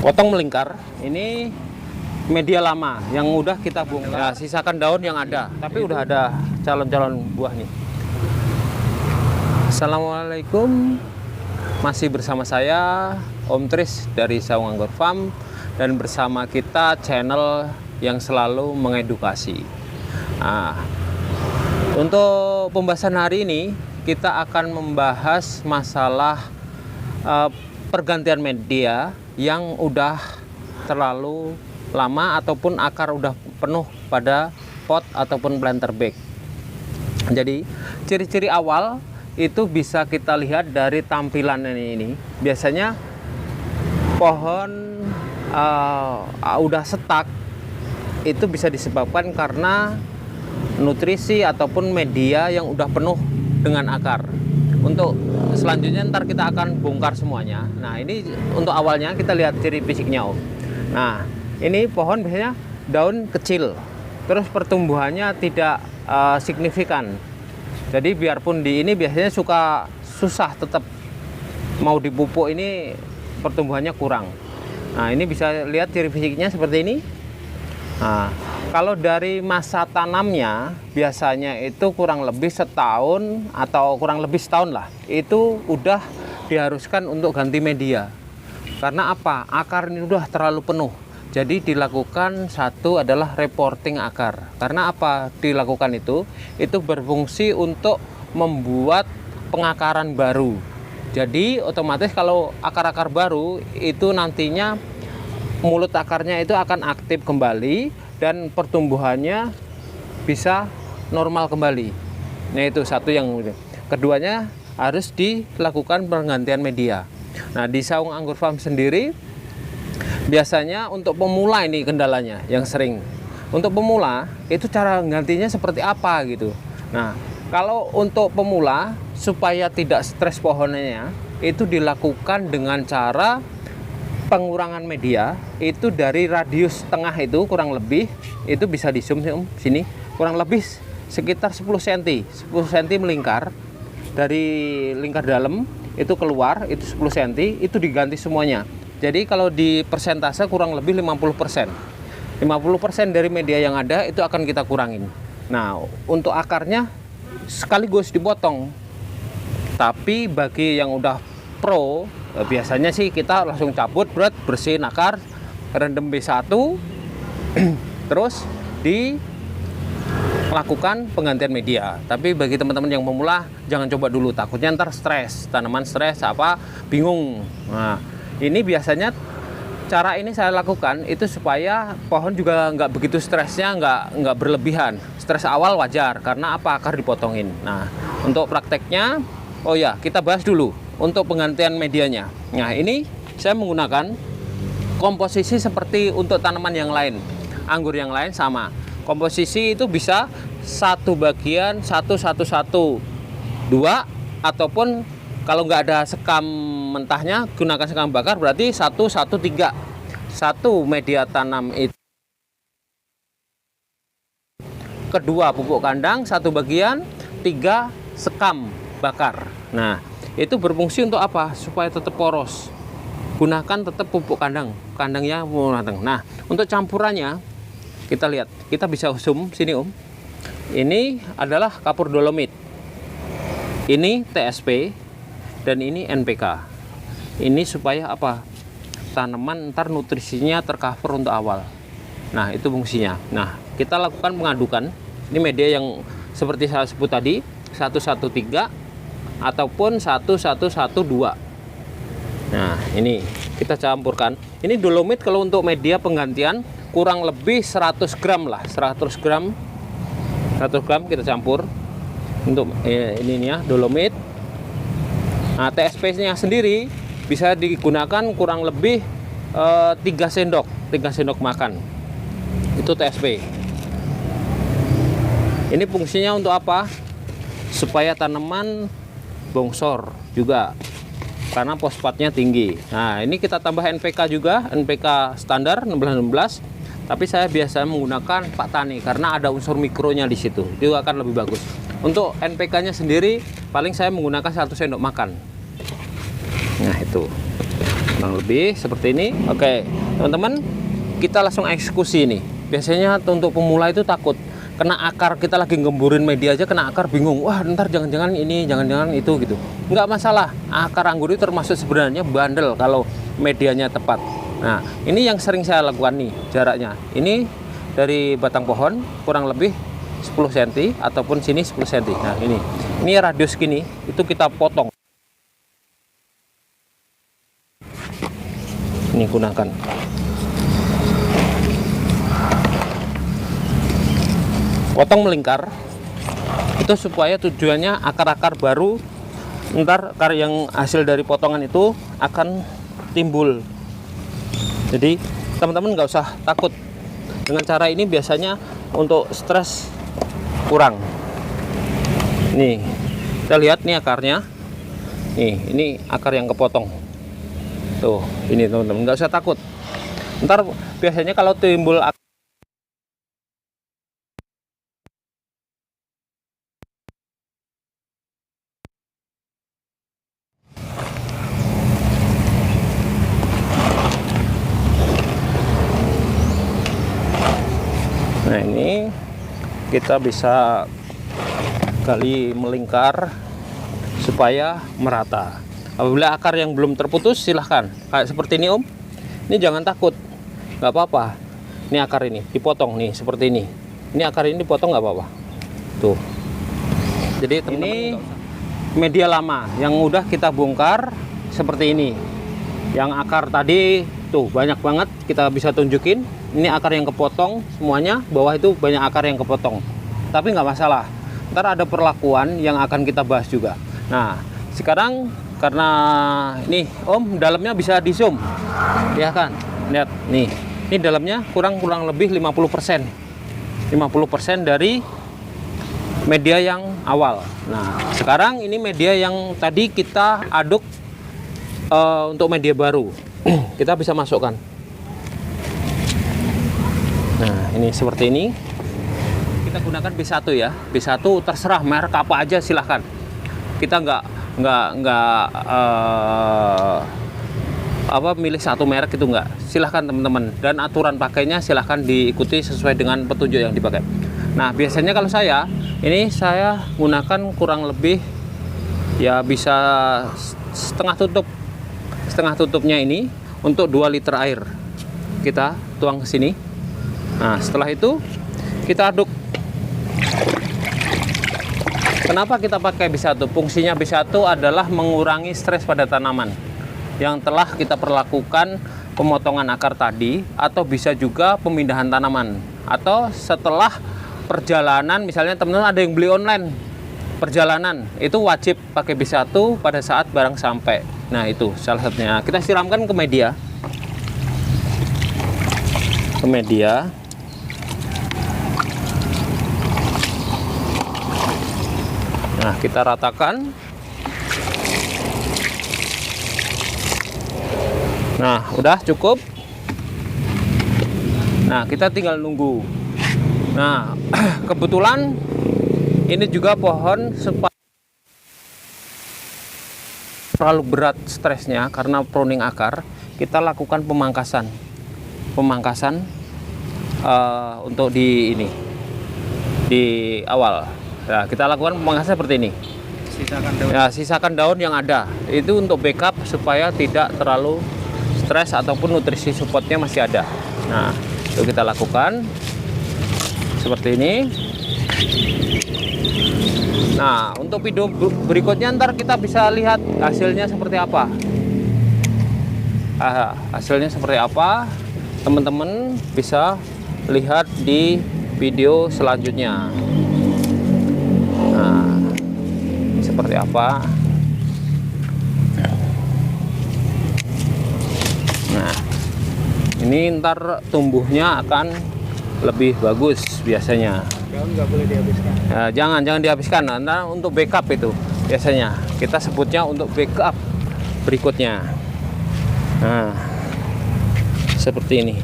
Potong melingkar. Ini media lama yang udah kita bongkar. Ya, sisakan daun yang ada, tapi udah ada calon-calon buah nih. Assalamualaikum. Masih bersama saya Om Tris dari Saung Anggur Farm, dan bersama kita channel yang selalu mengedukasi. Nah, untuk pembahasan hari ini kita akan membahas masalah pergantian media yang udah terlalu lama ataupun akar udah penuh pada pot ataupun planter bag. Jadi ciri-ciri awal itu bisa kita lihat dari tampilan ini. Biasanya pohon udah setak, itu bisa disebabkan karena nutrisi ataupun media yang udah penuh dengan akar. Untuk selanjutnya ntar kita akan bongkar semuanya. Nah, ini untuk awalnya kita lihat ciri fisiknya, Om. Nah, ini pohon biasanya daun kecil, terus pertumbuhannya tidak signifikan. Jadi biarpun di ini biasanya susah tetap mau dipupuk, ini pertumbuhannya kurang. Nah, ini bisa lihat ciri fisiknya seperti ini. Nah, kalau dari masa tanamnya biasanya itu kurang lebih setahun atau kurang lebih setahun lah, itu udah diharuskan untuk ganti media. Karena apa? Akar ini udah terlalu penuh. Jadi dilakukan satu adalah reporting akar. Karena apa dilakukan itu? Itu berfungsi untuk membuat pengakaran baru. Jadi otomatis kalau akar-akar baru itu nantinya mulut akarnya itu akan aktif kembali dan pertumbuhannya bisa normal kembali. Nah, itu satu yang keduanya harus dilakukan pergantian media. Nah, di Saung Anggur Farm sendiri biasanya untuk pemula ini kendalanya yang sering. Untuk pemula itu cara gantinya seperti apa gitu. Nah, kalau untuk pemula supaya tidak stres pohonnya itu dilakukan dengan cara pengurangan media itu dari radius tengah itu kurang lebih, itu bisa di zoom sini, kurang lebih sekitar 10 cm 10 cm melingkar dari lingkar dalam itu keluar, itu 10 cm itu diganti semuanya. Jadi kalau di persentase kurang lebih 50% dari media yang ada itu akan kita kurangin. Nah, untuk akarnya sekaligus dipotong. Tapi bagi yang udah pro, biasanya sih kita langsung cabut, bersihin akar, rendam B1, terus dilakukan penggantian media. Tapi bagi teman-teman yang pemula jangan coba dulu, takutnya ntar stres, tanaman stres bingung. Nah, ini biasanya cara ini saya lakukan itu supaya pohon juga nggak begitu stresnya, nggak berlebihan. Stres awal wajar karena apa, akar dipotongin. Nah, untuk prakteknya, oh ya, kita bahas dulu untuk penggantian medianya. Nah, ini saya menggunakan komposisi seperti untuk tanaman yang lain. Anggur yang lain sama. Komposisi itu bisa 1:1:1:1:2, ataupun kalau nggak ada sekam mentahnya gunakan sekam bakar, berarti 1:1:3. Satu media tanam itu, kedua pupuk kandang 1/3 sekam bakar. Nah, itu berfungsi untuk apa? Supaya tetap poros. Gunakan tetap pupuk kandangnya matang. Nah, untuk campurannya kita lihat, kita bisa zoom sini, Om. Ini adalah kapur dolomit, ini TSP, dan ini NPK. Ini supaya apa? Tanaman ntar nutrisinya tercover untuk awal. Nah, itu fungsinya. Nah, kita lakukan pengadukan. Ini media yang seperti saya sebut tadi, 1:1:3 ataupun 1:1:1:2. Nah, ini kita campurkan. Ini dolomit kalau untuk media penggantian kurang lebih 100 gram lah, 100 gram kita campur untuk ini ya, dolomit. Nah, TSP nya sendiri bisa digunakan kurang lebih 3 sendok makan. Itu TSP. Ini fungsinya untuk apa? Supaya tanaman bongsor juga, karena fosfatnya tinggi. Nah, ini kita tambah NPK juga, NPK standar 16-16, tapi saya biasa menggunakan Pak Tani karena ada unsur mikronya di situ, itu akan lebih bagus. Untuk NPK nya sendiri paling saya menggunakan 1 sendok makan. Nah, itu kurang lebih seperti ini. Oke teman-teman, kita langsung eksekusi ini. Biasanya untuk pemula itu takut kena akar, kita lagi ngemburin media aja kena akar, bingung, wah ntar jangan-jangan ini, jangan-jangan itu gitu. Nggak masalah, akar anggur itu termasuk sebenarnya bandel kalau medianya tepat. Nah ini yang sering saya lakukan nih, jaraknya ini dari batang pohon kurang lebih 10 cm ataupun sini 10 cm. Nah ini radius gini itu kita potong. Ini gunakan. Potong melingkar itu supaya tujuannya akar-akar baru, ntar akar yang hasil dari potongan itu akan timbul. Jadi teman-teman nggak usah takut dengan cara ini, biasanya untuk stres kurang. Nih kita lihat nih akarnya, nih ini akar yang kepotong tuh, ini teman-teman nggak usah takut. Ntar biasanya kalau timbul nah ini kita bisa gali melingkar supaya merata. Apabila akar yang belum terputus silahkan kayak seperti ini Om, ini jangan takut, nggak apa-apa. Ini akar ini dipotong nih seperti ini akar ini dipotong nggak apa-apa tuh. Jadi ini media lama yang udah kita bongkar seperti ini. Yang akar tadi tuh banyak banget, kita bisa tunjukin. Ini akar yang kepotong semuanya, bawah itu banyak akar yang kepotong. Tapi nggak masalah, ntar ada perlakuan yang akan kita bahas juga. Nah sekarang karena ini Om dalamnya bisa di zoom ya kan, lihat nih, ini dalamnya kurang lebih 50% dari media yang awal. Nah sekarang ini media yang tadi kita aduk untuk media baru kita bisa masukkan. Nah ini seperti ini, kita gunakan B1 ya. B1 terserah merek apa aja silahkan, kita nggak milih satu merek itu, nggak, silahkan teman-teman. Dan aturan pakainya silahkan diikuti sesuai dengan petunjuk yang dipakai. Nah biasanya kalau saya gunakan kurang lebih ya bisa setengah tutupnya ini untuk 2 liter air kita tuang ke sini. Nah setelah itu kita aduk. Kenapa kita pakai B1? Fungsinya B1 adalah mengurangi stres pada tanaman yang telah kita perlakukan pemotongan akar tadi, atau bisa juga pemindahan tanaman, atau setelah perjalanan. Misalnya teman-teman ada yang beli online perjalanan, itu wajib pakai B1 pada saat barang sampai. Nah itu salah satunya. Kita siramkan ke media. Nah kita ratakan. Nah udah cukup. Nah kita tinggal nunggu. Nah kebetulan ini juga pohon terlalu berat stresnya karena pruning akar, kita lakukan pemangkasan untuk di awal. Nah, kita lakukan pemangkasan seperti ini. Sisakan daun yang ada. Itu untuk backup supaya tidak terlalu stres ataupun nutrisi supportnya masih ada. Nah, itu kita lakukan seperti ini. Nah, untuk video berikutnya ntar kita bisa lihat hasilnya seperti apa. Hasilnya seperti apa, teman-teman bisa lihat di video selanjutnya. Nah, seperti apa. Nah, ini ntar tumbuhnya akan lebih bagus biasanya. Daun nggak boleh dihabiskan. Nah, jangan dihabiskan. Nah, untuk backup itu biasanya kita sebutnya untuk backup berikutnya. Nah, seperti ini.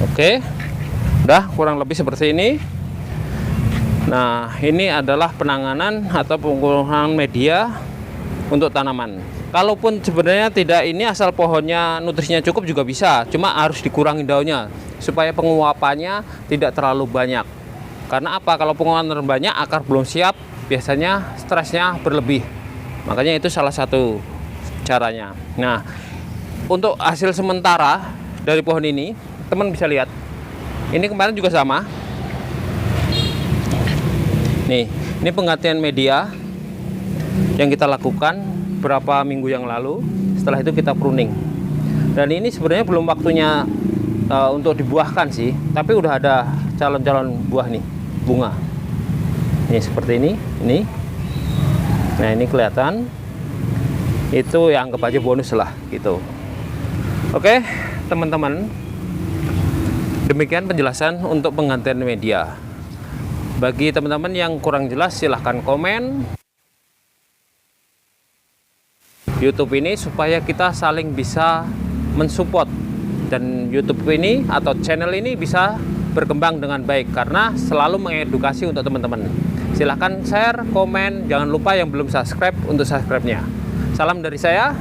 Oke, udah kurang lebih seperti ini. Nah, ini adalah penanganan atau penggunaan media untuk tanaman. Kalaupun sebenarnya tidak ini, asal pohonnya nutrisinya cukup juga bisa, cuma harus dikurangi daunnya supaya penguapannya tidak terlalu banyak. Karena apa? Kalau penguapan terlalu banyak, akar belum siap, biasanya stresnya berlebih. Makanya itu salah satu caranya. Nah, untuk hasil sementara dari pohon ini, teman bisa lihat. Ini kemarin juga sama. Nih, ini penggantian media yang kita lakukan beberapa minggu yang lalu. Setelah itu kita pruning. Dan ini sebenarnya belum waktunya untuk dibuahkan sih, tapi udah ada calon-calon buah nih, bunga. Ini seperti ini. Nah, ini kelihatan. Itu ya anggap aja bonus lah gitu. Oke, teman-teman. Demikian penjelasan untuk penggantian media. Bagi teman-teman yang kurang jelas, silahkan komen YouTube ini supaya kita saling bisa mensupport, dan YouTube ini atau channel ini bisa berkembang dengan baik karena selalu mengedukasi untuk teman-teman. Silahkan share, komen, jangan lupa yang belum subscribe untuk subscribe-nya. Salam dari saya,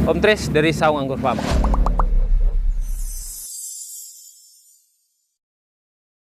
Om Tris dari Saung Anggur Farm.